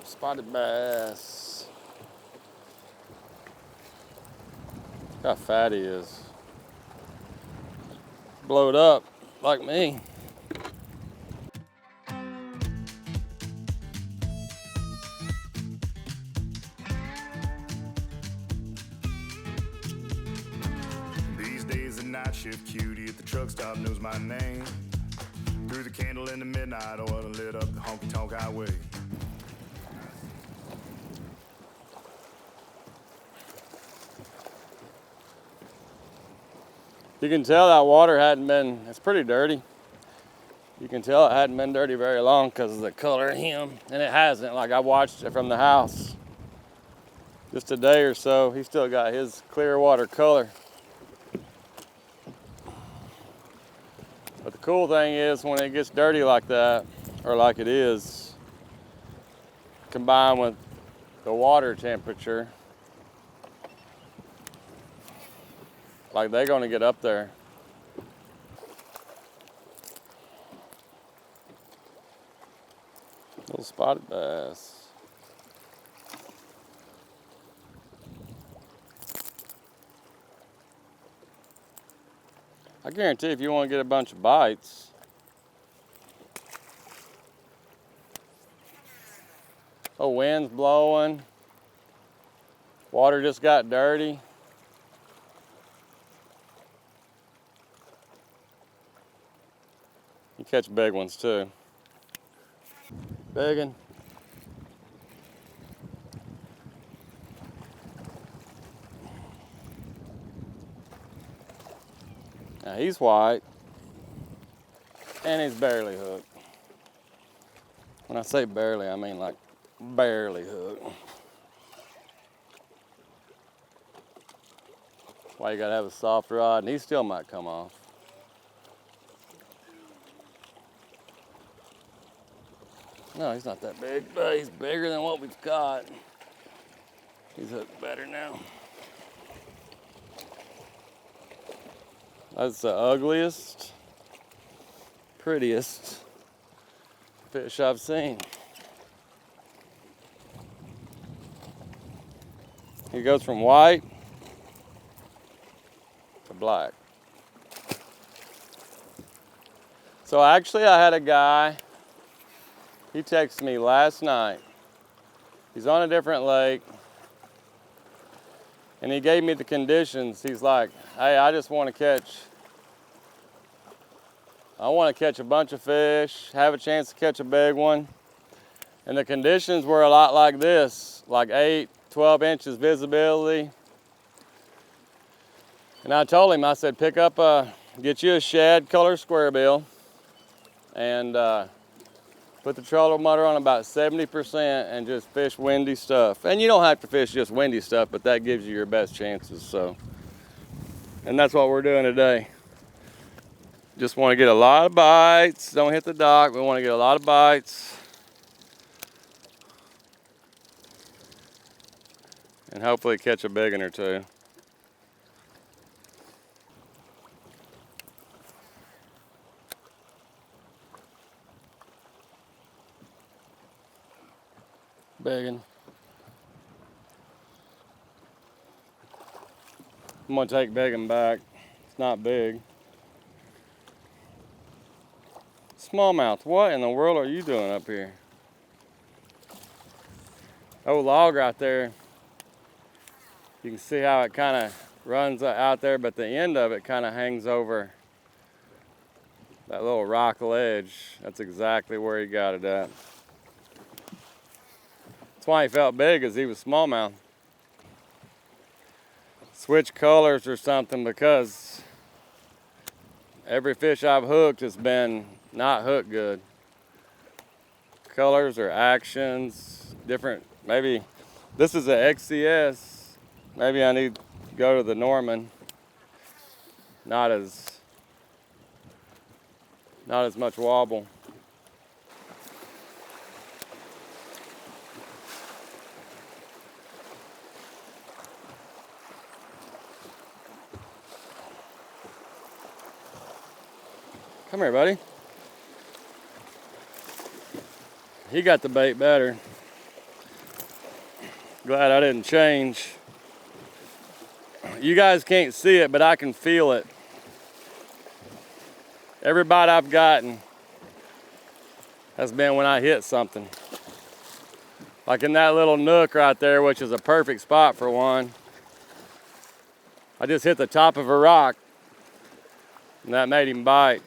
Spotted bass. Look how fat he is. Blowed up like me. These days, the night shift cutie at the truck stop knows my name. Threw the candle in the midnight oil and lit up the honky-tonk highway. You can tell that water hadn't been, it's pretty dirty. You can tell it hadn't been dirty very long because of the color of him. And it hasn't, like I watched it from the house. Just a day or so, he still got his clear water color. But the cool thing is when it gets dirty like that, or like it is, combined with the water temperature, like they're gonna get up there. Little spotted bass. I guarantee if you want to get a bunch of bites, oh, wind's blowing, water just got dirty. You catch big ones too. Big one. Now he's white and he's barely hooked. When I say barely, I mean like barely hooked. That's why you gotta have a soft rod, and he still might come off. No, he's not that big, but he's bigger than what we've got. He's hooked better now. That's the ugliest, prettiest fish I've seen. He goes from white to black. So actually I had a guy, he texted me last night. He's on a different lake, and he gave me the conditions. He's like, hey, I want to catch a bunch of fish, have a chance to catch a big one. And the conditions were a lot like this, like 8, 12 inches visibility. And I told him, I said, get you a shad color square bill and put the trolling motor on about 70% and just fish windy stuff. And you don't have to fish just windy stuff, but that gives you your best chances. So, and that's what we're doing today. Just want to get a lot of bites. Don't hit the dock. We want to get a lot of bites. And hopefully catch a big one or two. Big one. I'm gonna take big one back. It's not big. Smallmouth, what in the world are you doing up here? Oh, log right there. You can see how it kind of runs out there, but the end of it kind of hangs over that little rock ledge. That's exactly where he got it at. That's why he felt big, as he was smallmouth. Switch colors or something, because every fish I've hooked has been not hooked good. Colors or actions, different. Maybe this is an XCS. Maybe I need to go to the Norman. Not as much wobble. Come here, buddy. He got the bait better. Glad I didn't change. You guys can't see it, but I can feel it. Every bite I've gotten has been when I hit something. Like in that little nook right there, which is a perfect spot for one. I just hit the top of a rock and that made him bite.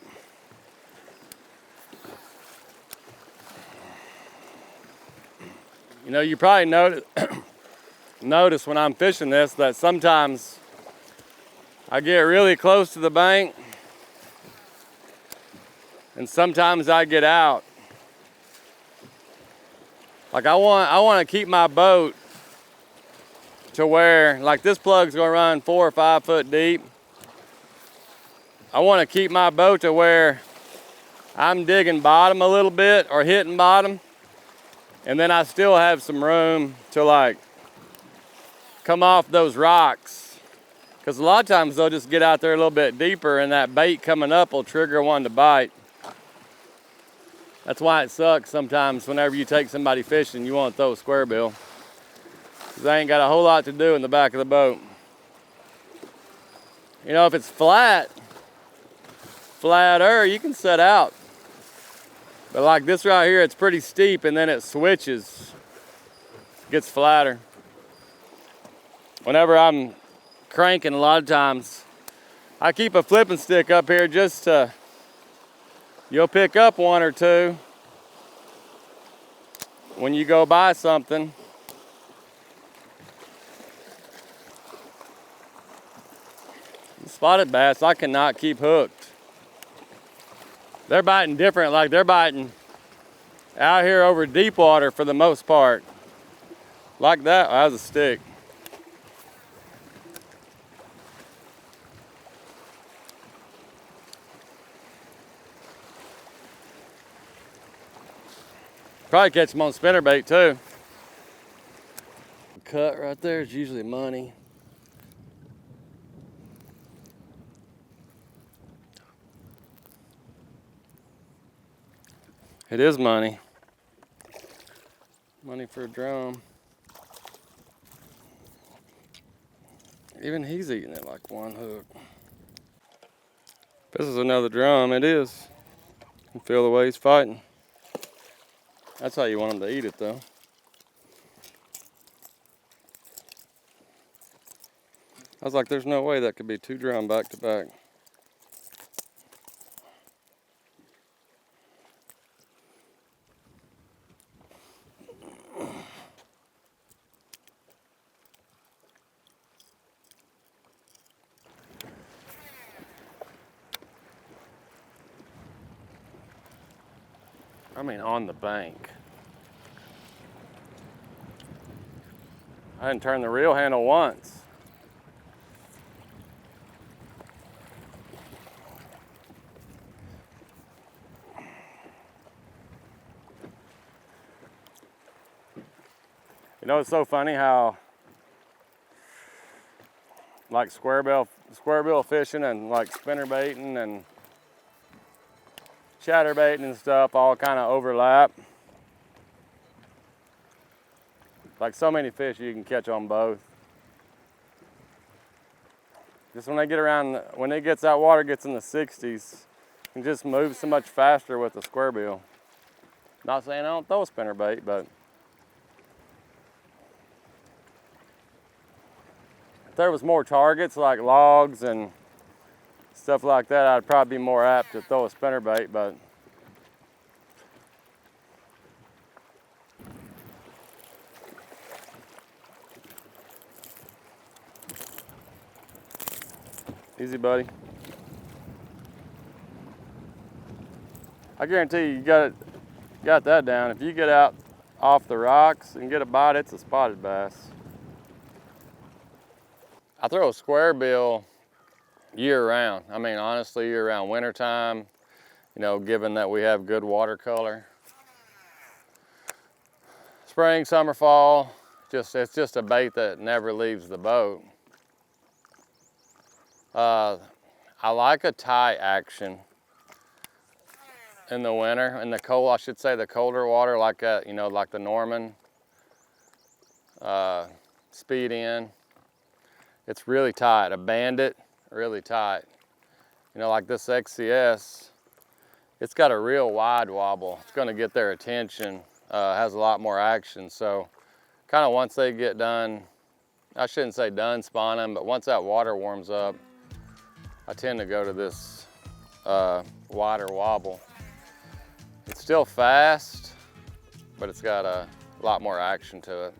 You know, you probably notice when I'm fishing this that sometimes I get really close to the bank and sometimes I get out. Like I want to keep my boat to where, like this plug's gonna run 4 or 5 foot deep. I want to keep my boat to where I'm digging bottom a little bit or hitting bottom, and then I still have some room to like come off those rocks. Because a lot of times they'll just get out there a little bit deeper and that bait coming up will trigger one to bite. That's why it sucks sometimes whenever you take somebody fishing, you want to throw a square bill. Because they ain't got a whole lot to do in the back of the boat. You know, if it's flatter, you can set out. But like this right here, it's pretty steep and then it switches, gets flatter. Whenever I'm cranking, a lot of times, I keep a flipping stick up here just to, you'll pick up one or two when you go buy something. Spotted bass, I cannot keep hooked. They're biting different, like they're biting out here over deep water for the most part. Like that, that was a stick. Probably catch them on spinnerbait too. Cut right there is usually money. It is money. Money for a drum. Even he's eating it like one hook. This is another drum, it is. You can feel the way he's fighting. That's how you want him to eat it though. I was like, there's no way that could be 2 drum back to back. I mean, on the bank. I didn't turn the reel handle once. You know, it's so funny how like square bill fishing and like spinnerbaiting and chatterbaiting and stuff all kind of overlap. Like so many fish you can catch on both. Just when they get around, when it gets that water gets in the 60s, you can just move so much faster with a square bill. Not saying I don't throw a spinnerbait, but if there was more targets like logs and stuff like that, I'd probably be more apt to throw a spinnerbait, but easy, buddy. I guarantee you got that down. If you get out off the rocks and get a bite, it's a spotted bass. I throw a square bill year round. I mean, honestly, year round. Wintertime, you know, given that we have good watercolor. Spring, summer, fall, it's just a bait that never leaves the boat. I like a tie action in the winter, in the cold, I should say the colder water, like you know, like the Norman speed in. It's really tight. A Bandit, really tight. You know, like this XCS, it's got a real wide wobble. It's gonna get their attention, has a lot more action. So kind of once they get done, I shouldn't say done spawning, but once that water warms up, I tend to go to this wider wobble. It's still fast, but it's got a lot more action to it.